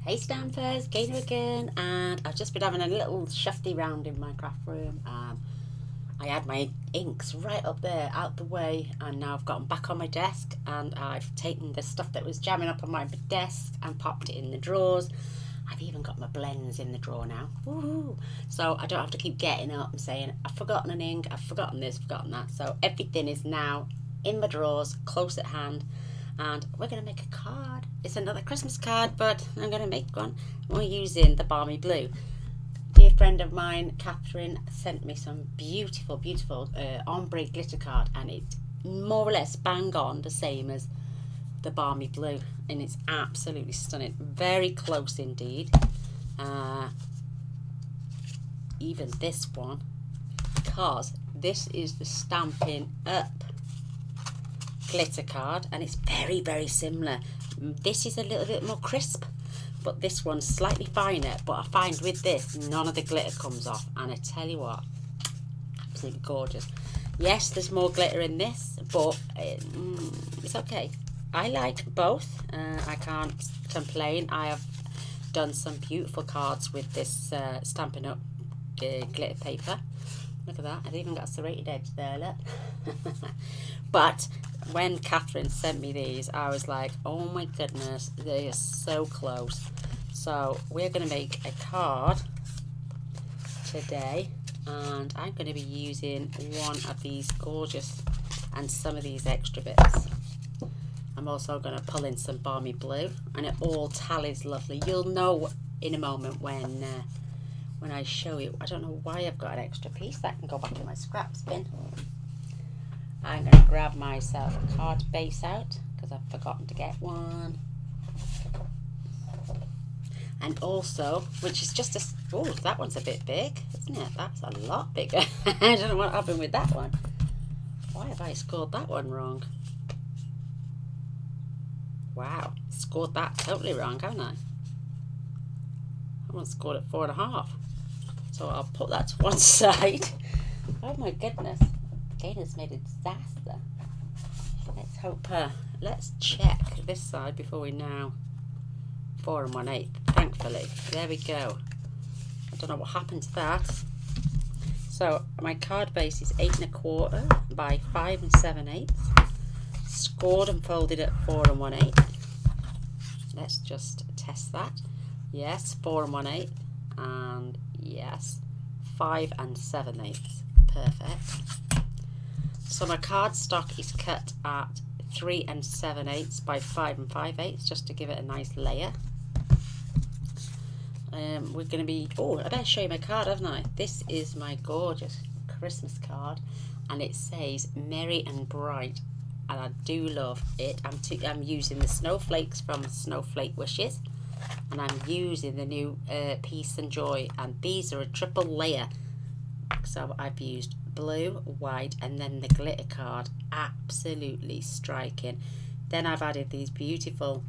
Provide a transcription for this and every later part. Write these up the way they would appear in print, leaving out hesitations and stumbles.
Hey Stampers, Gaynor again, and I've just been having a little shifty round in my craft room. I had my inks right up there out the way, and now I've got them back on my desk, and I've taken the stuff that was jamming up on my desk and popped it in the drawers. I've even got my blends in the drawer now. Woohoo! So I don't have to keep getting up and saying, I've forgotten an ink, I've forgotten this, forgotten that. So everything is now in my drawers, close at hand. And we're going to make a card. It's another Christmas card, but I'm going to make one. We're using the Balmy Blue. Dear friend of mine, Catherine, sent me some beautiful, beautiful ombre glitter card, and it's more or less bang on the same as the Balmy Blue, and it's absolutely stunning. Very close indeed. Even this one, because this is the Stampin' Up glitter card, and it's very, very similar. This is a little bit more crisp, but this one's slightly finer. But I find with this, none of the glitter comes off, and I tell you what, absolutely gorgeous. Yes, there's more glitter in this, but it's okay. I like both. I can't complain. I have done some beautiful cards with this Stampin' Up glitter paper. Look at that, I've even got a serrated edge there, look. But when Catherine sent me these, I was like, oh my goodness, they are so close. So we're going to make a card today, and I'm going to be using one of these gorgeous and some of these extra bits. I'm also going to pull in some Balmy Blue, and it all tallies lovely. You'll know in a moment when I show you. I don't know why I've got an extra piece. That can go back in my scraps bin. I'm going to grab myself a card base out because I've forgotten to get one. And also, which is just a... Oh, that one's a bit big, isn't it? That's a lot bigger. I don't know what happened with that one. Why have I scored that one wrong? Wow, scored that totally wrong, haven't I? I once scored at 4.5. So I'll put that to one side. Oh my goodness. Gaynor's made a disaster. Let's hope, let's check this side before we now. 4 1/8, thankfully. There we go. I don't know what happened to that. So my card base is 8 1/4 by 5 7/8. Scored and folded at 4 1/8. Let's just test that. Yes, 4 1/8, and yes, 5 7/8. Perfect. So my card stock is cut at 3 7/8 by 5 5/8, just to give it a nice layer. We're going to be... Oh, I better show you my card, haven't I? This is my gorgeous Christmas card, and it says Merry and Bright, and I do love it. I'm using the snowflakes from Snowflake Wishes, and I'm using the new Peace and Joy, and these are a triple layer. So I've used blue, white, and then the glitter card. Absolutely striking. Then I've added these beautiful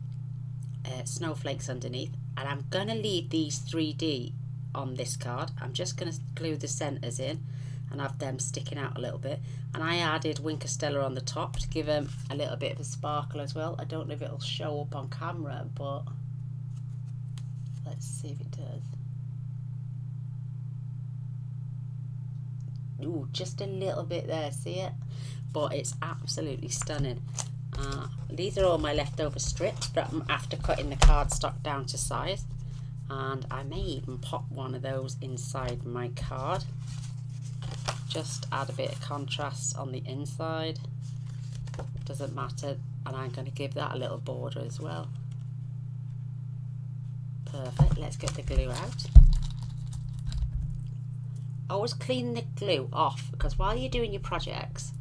snowflakes underneath, and I'm going to leave these 3D on this card. I'm just going to glue the centres in and have them sticking out a little bit, and I added Winker Stella on the top to give them a little bit of a sparkle as well. I don't know if it'll show up on camera, but let's see if it does. Ooh, just a little bit there, see it? But it's absolutely stunning. These are all my leftover strips from after cutting the cardstock down to size, and I may even pop one of those inside my card. Just add a bit of contrast on the inside. Doesn't matter, and I'm going to give that a little border as well. Perfect. Let's get the glue out. Always clean the glue off, because while you're doing your projects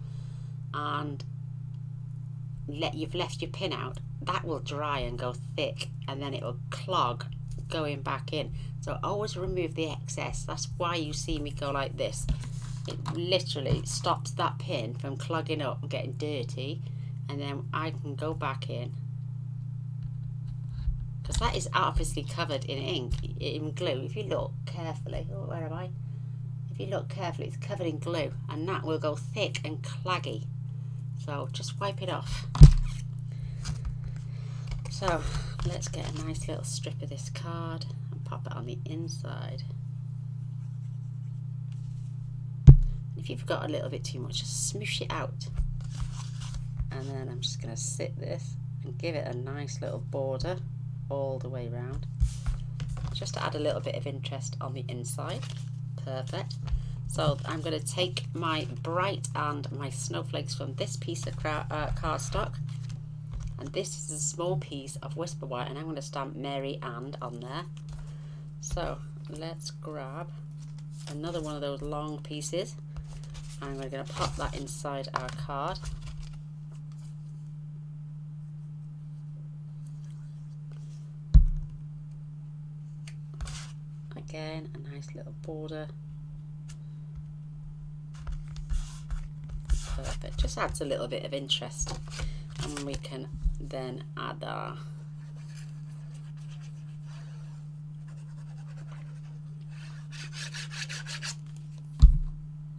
and you've left your pin out, that will dry and go thick, and then it will clog going back in. So always remove the excess. That's why you see me go like this. It literally stops that pin from clogging up and getting dirty, and then I can go back in, because that is obviously covered in ink, in glue. If you look carefully, oh, where am I? If you look carefully, it's covered in glue, and that will go thick and claggy. So just wipe it off. So let's get a nice little strip of this card and pop it on the inside. If you've got a little bit too much, just smoosh it out. And then I'm just going to sit this and give it a nice little border all the way around, just to add a little bit of interest on the inside. Perfect. So I'm going to take my bright and my snowflakes from this piece of cardstock, and this is a small piece of Whisper White, and I'm going to stamp Mary Ann on there. So let's grab another one of those long pieces, and we're going to pop that inside our card. Again, a nice little border. Perfect. Just adds a little bit of interest, and we can then add our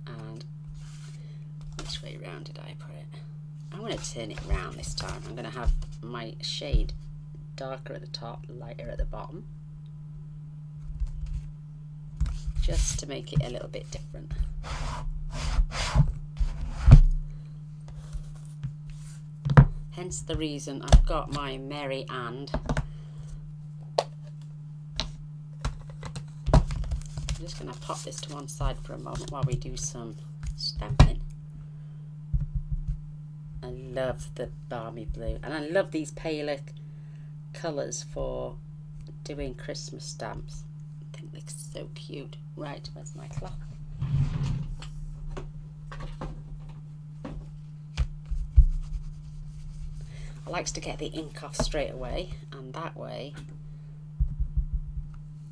and which way round did I put it? I'm going to turn it round this time. I'm going to have my shade darker at the top, lighter at the bottom, just to make it a little bit different. Hence the reason I've got my Mary Ann. I'm just going to pop this to one side for a moment while we do some stamping. I love the balmy blue, and I love these paler colours for doing Christmas stamps. I think they're so cute. Right, where's my cloth? I like to get the ink off straight away, and that way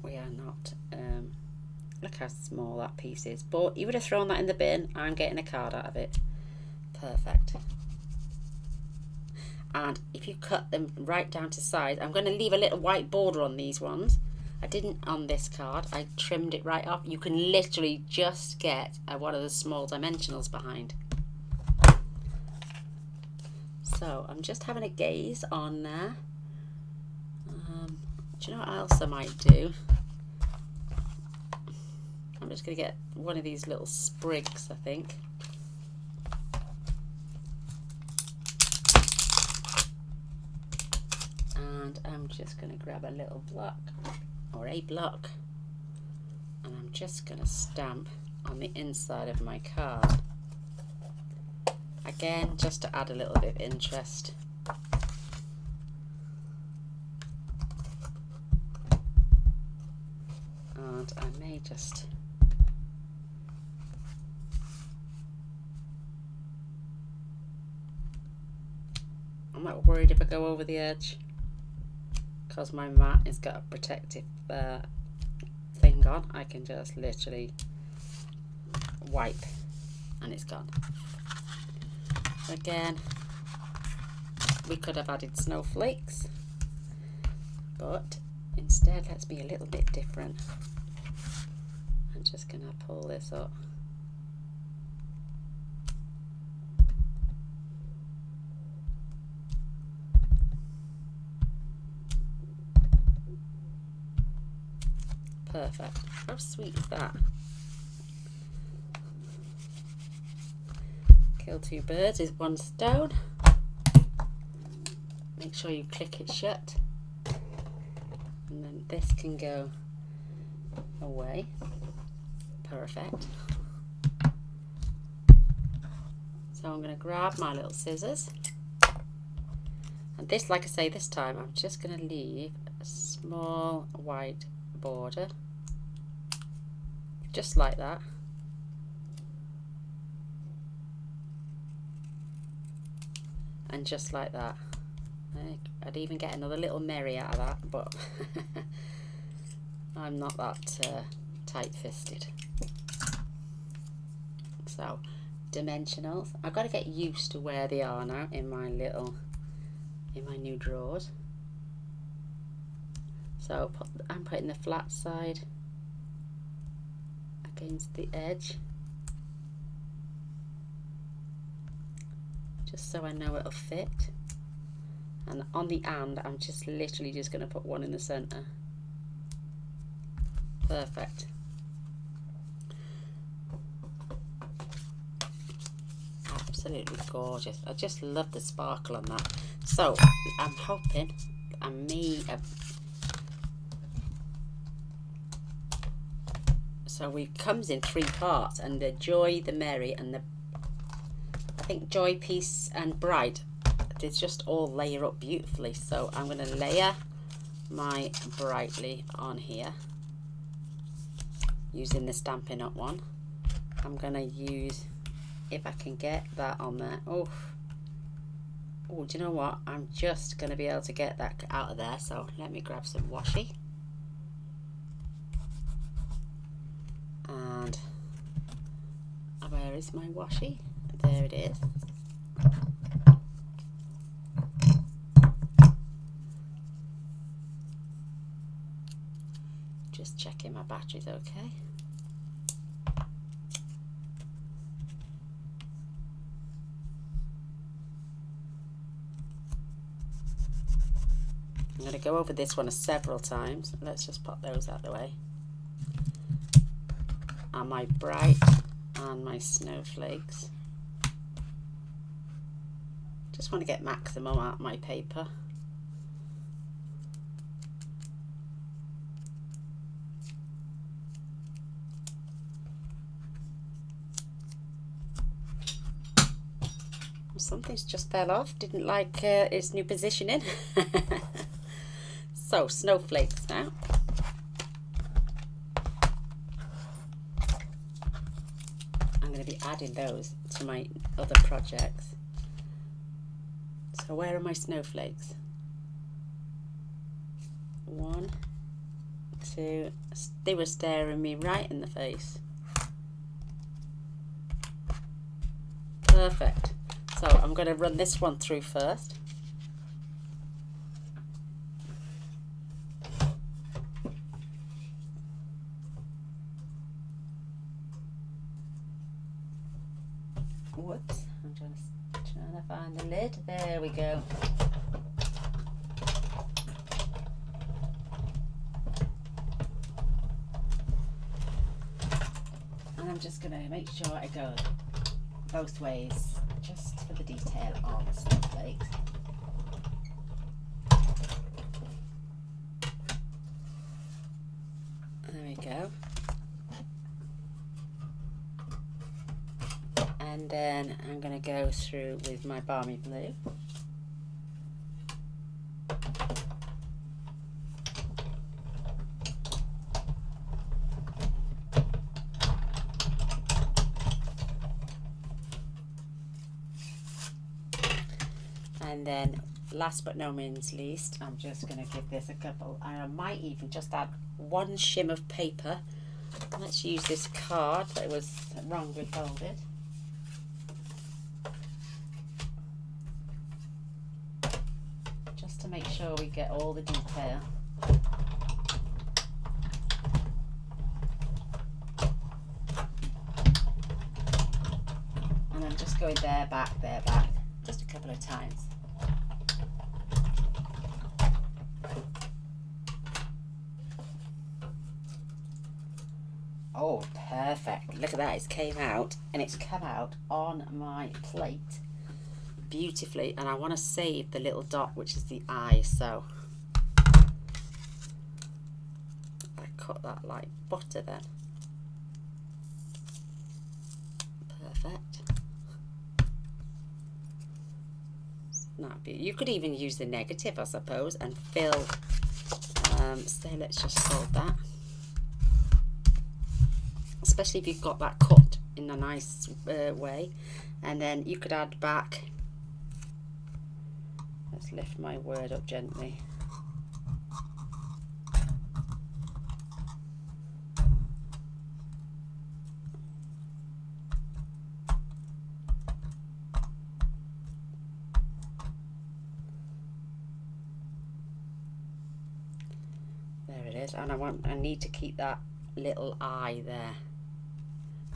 we are not, look how small that piece is, but you would have thrown that in the bin. I'm getting a card out of it. Perfect. And if you cut them right down to size, I'm going to leave a little white border on these ones. I didn't on this card, I trimmed it right off. You can literally just get one of the small dimensionals behind. So I'm just having a gaze on there. Do you know what else I might do? I'm just going to get one of these little sprigs, I think. And I'm just going to grab a little block, or a block, and I'm just going to stamp on the inside of my card. Again, just to add a little bit of interest. And I may just I'm not worried if I go over the edge, because my mat has got a protective thing on. I can just literally wipe and it's gone. Again, we could have added snowflakes, but instead let's be a little bit different. I'm just going to pull this up. Perfect. How sweet is that? Kill two birds with one stone. Make sure you click it shut, and then this can go away. Perfect. So I'm going to grab my little scissors, and this, like I say, this time I'm just going to leave a small white border, just like that. And just like that. I'd even get another little Mary out of that, but I'm not that tight-fisted. So, dimensionals. I've got to get used to where they are now in my new drawers. So I'm putting the flat side against the edge, just so I know it'll fit. And on the "and" I'm just literally just going to put one in the center. Perfect. Absolutely gorgeous. I just love the sparkle on that. So I'm hoping I may so it comes in 3 parts, and the Joy, the Merry, and the, I think, Joy, Peace and Bright, they just all layer up beautifully. So I'm going to layer my Brightly on here using the Stampin' Up one. I'm going to use, if I can get that on there. Oh, do you know what? I'm just going to be able to get that out of there. So let me grab some washi. And where is my washi? There it is. Just checking my battery's okay. I'm going to go over this one several times. Let's just pop those out of the way. And my Bright and my snowflakes. Just want to get maximum out of my paper. Something's just fell off, didn't like its new positioning. So snowflakes now. I'm going to be adding those to my other projects. So where are my snowflakes? 1, 2, they were staring me right in the face. Perfect. So I'm going to run this one through first. Whoops, I'm trying to find the lid. There we go. And I'm just going to make sure it goes both ways, just for the detail on the snowflakes. There we go. And then I'm going to go through with my Balmy Blue. And then last but no means least, I'm just going to give this a couple, and I might even just add 1 shim of paper. Let's use this card that was wrongly folded. Just to make sure we get all the detail. And I'm just going there, back, just a couple of times. Oh, perfect. Look at that, it's came out, and it's come out on my plate beautifully. And I want to save the little dot, which is the eye, so I cut that like butter then. Perfect. Not be. You could even use the negative, I suppose, and fill. So let's just fold that. Especially if you've got that cut in a nice way, and then you could add back. Let's lift my word up gently. There it is, and I need to keep that little eye there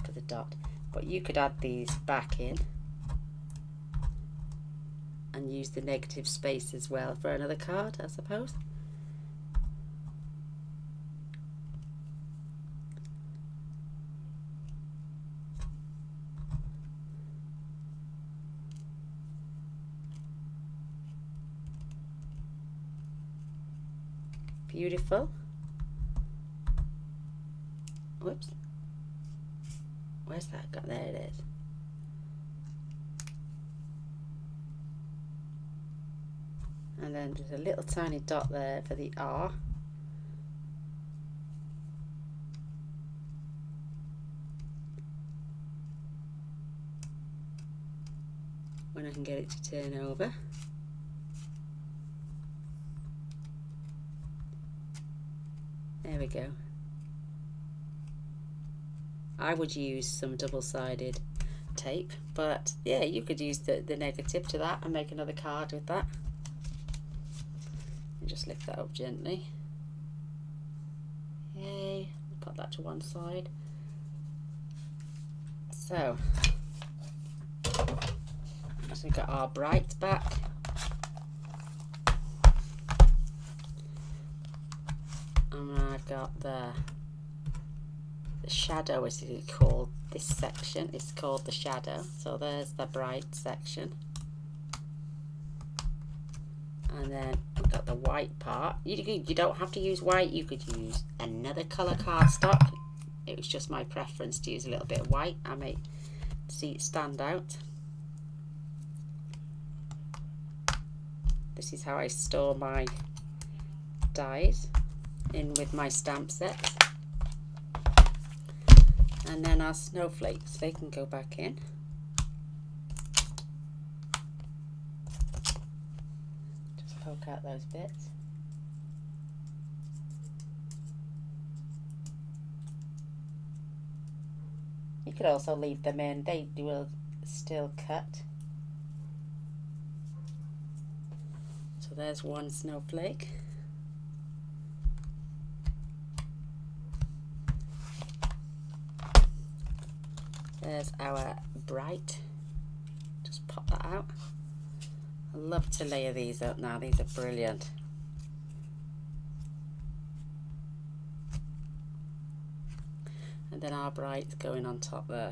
for the dot, but you could add these back in and use the negative space as well for another card, I suppose. Beautiful. Whoops. Where's that got? There it is. And then just a little tiny dot there for the R. When I can get it to turn over. There we go. I would use some double-sided tape, but yeah, you could use the negative to that and make another card with that. And just lift that up gently. Yay, put that to one side. So we've got our bright back. And I've got the shadow, as it's called. This section is called the shadow. So there's the bright section. And then we've got the white part. You don't have to use white. You could use another colour cardstock. It was just my preference to use a little bit of white. I may see it stand out. This is how I store my dies in with my stamp sets. And then our snowflakes, they can go back in. Just poke out those bits. You could also leave them in, they will still cut. So there's one snowflake. There's our bright. Just pop that out. I love to layer these up now. These are brilliant. And then our bright's going on top there.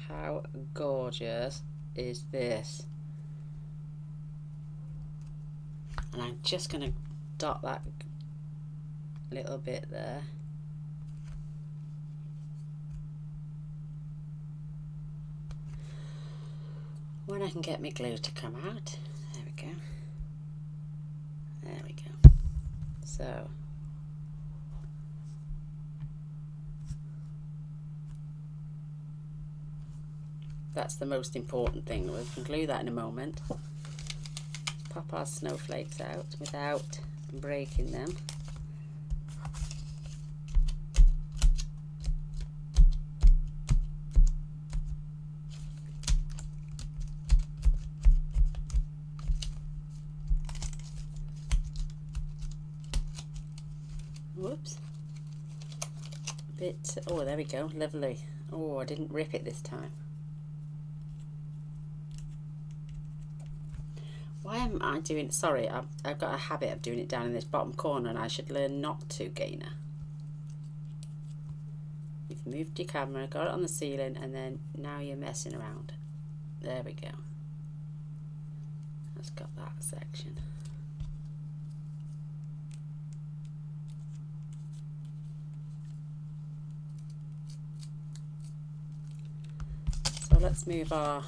How gorgeous is this? And I'm just going to dot that little bit there. When I can get my glue to come out. There we go. There we go. So that's the most important thing. We can glue that in a moment. Pop our snowflakes out without breaking them. Whoops. Bit, oh, there we go, lovely. Oh, I didn't rip it this time. Why am I doing, sorry, I've got a habit of doing it down in this bottom corner and I should learn not to, Gaynor. You've moved your camera, got it on the ceiling, and then now you're messing around. There we go. That's got that section. So let's move our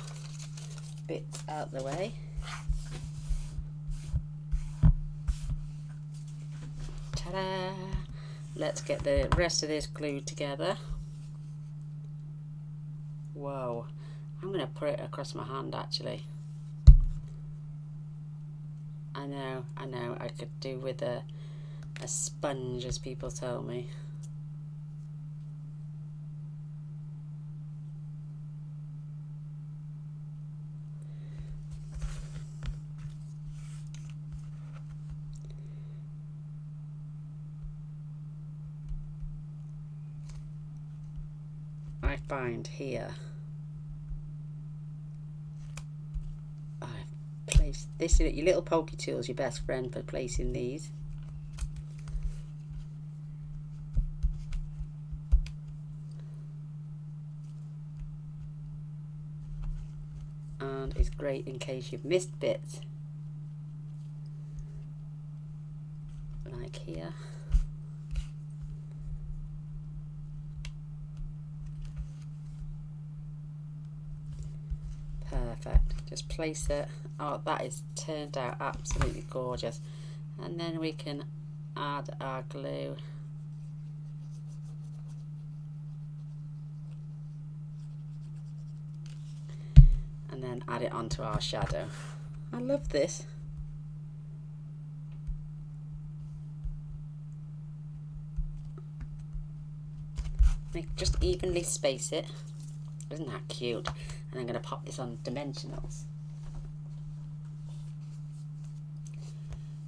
bit out the way. Ta-da! Let's get the rest of this glued together. Whoa, I'm going to put it across my hand actually. I know, I could do with a sponge, as people tell me. I find here I've place this. Your little pokey tool is your best friend for placing these. And it's great in case you've missed bits, like here. Perfect. Just place it. Oh, that is turned out absolutely gorgeous. And then we can add our glue. And then add it onto our shadow. I love this. Just evenly space it. Isn't that cute? And I'm going to pop this on dimensionals.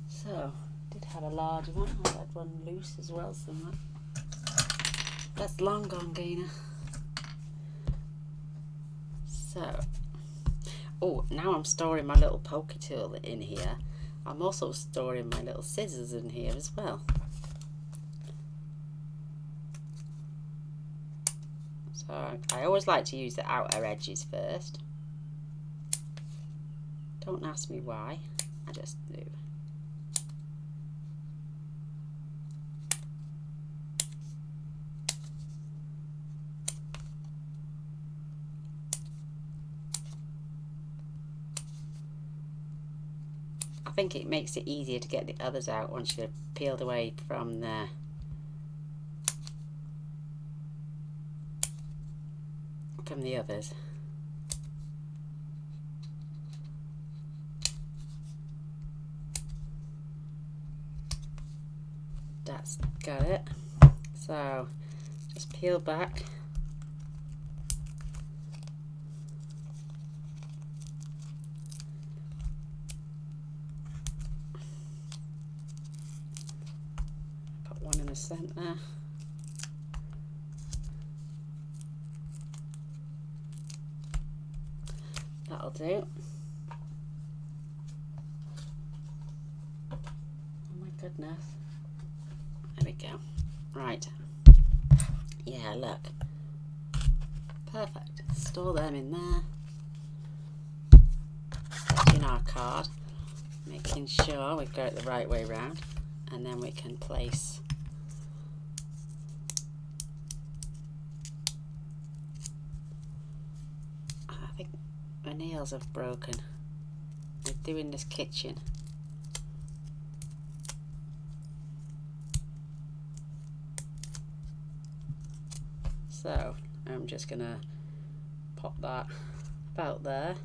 So, did have a larger one. I had one loose as well somewhere. That's long gone, Gaynor. So, oh, now I'm storing my little pokey tool in here. I'm also storing my little scissors in here as well. So I always like to use the outer edges first. Don't ask me why, I just do. I think it makes it easier to get the others out once you're peeled away from the others. That's got it. So just peel back. Put one in the center. That'll do. Oh my goodness. There we go. Right. Yeah, look. Perfect. Store them in there. Put in our card. Making sure we've got it the right way round. And then we can place my nails have broken. I'm doing this kitchen. So I'm just gonna pop that about there.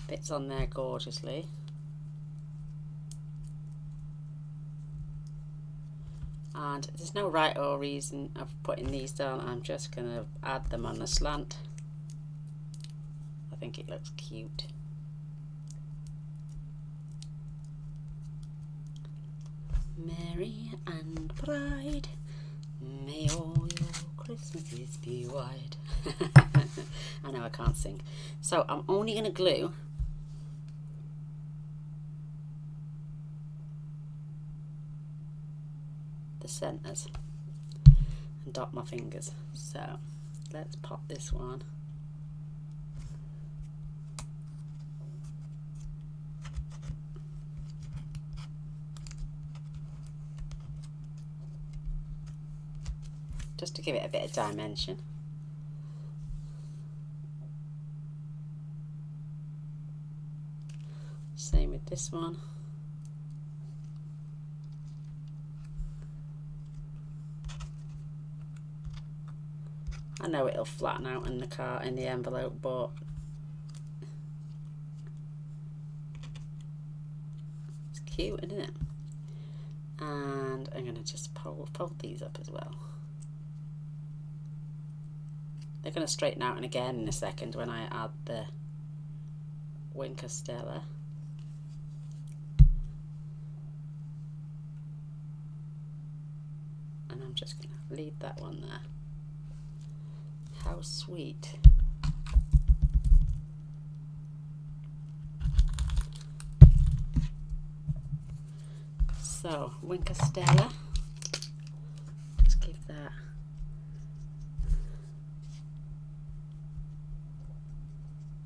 Fits on there gorgeously. And there's no right or reason of putting these down. I'm just gonna add them on the slant. I think it looks cute. Merry and bright, may all your Christmases be white. I know I can't sing. So I'm only going to glue the centers and dot my fingers. So let's pop this one. Just to give it a bit of dimension. Same with this one. I know it'll flatten out in the envelope, but it's cute, isn't it? And I'm going to just fold these up as well. They're going to straighten out and again in a second when I add the Winker Stella. And I'm just going to leave that one there. How sweet. So, Winker Stella. Let's give that.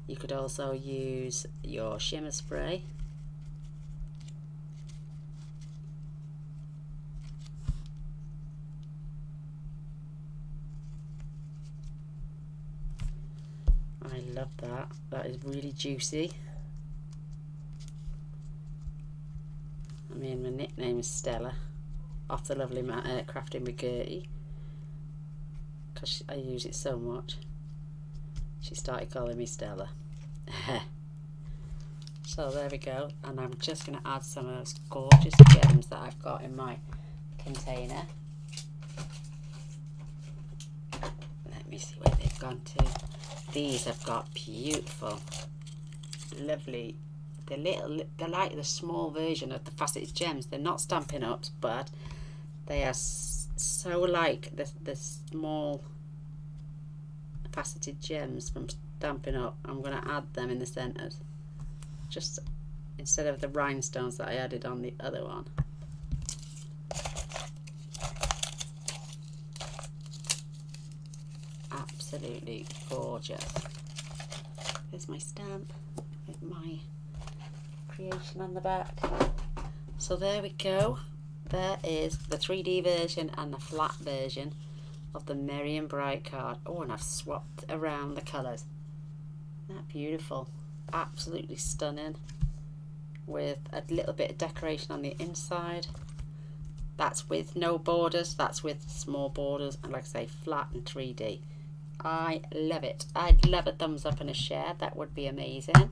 You could also use your shimmer spray. I love that. That is really juicy. I mean, my nickname is Stella, off the lovely Crafting with Gertie, because I use it so much. She started calling me Stella. So there we go, and I'm just going to add some of those gorgeous gems that I've got in my container. Let me see where they've gone to. These have got beautiful, lovely. They're like the small version of the faceted gems. They're not Stampin' Ups, but they are so like the small faceted gems from Stampin' Up. I'm going to add them in the centres, just instead of the rhinestones that I added on the other one. Absolutely gorgeous. There's my stamp with my creation on the back. So there we go. There is the 3D version and the flat version of the Merry and Bright card. Oh, and I've swapped around the colours. Isn't that beautiful? Absolutely stunning, with a little bit of decoration on the inside. That's with no borders, that's with small borders, and like I say, flat and 3D. I love it. I'd love a thumbs up and a share. That would be amazing.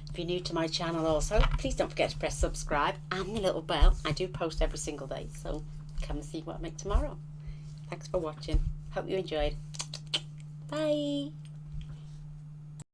If you're new to my channel also, please don't forget to press subscribe and the little bell. I do post every single day, so come and see what I make tomorrow. Thanks for watching. Hope you enjoyed. Bye.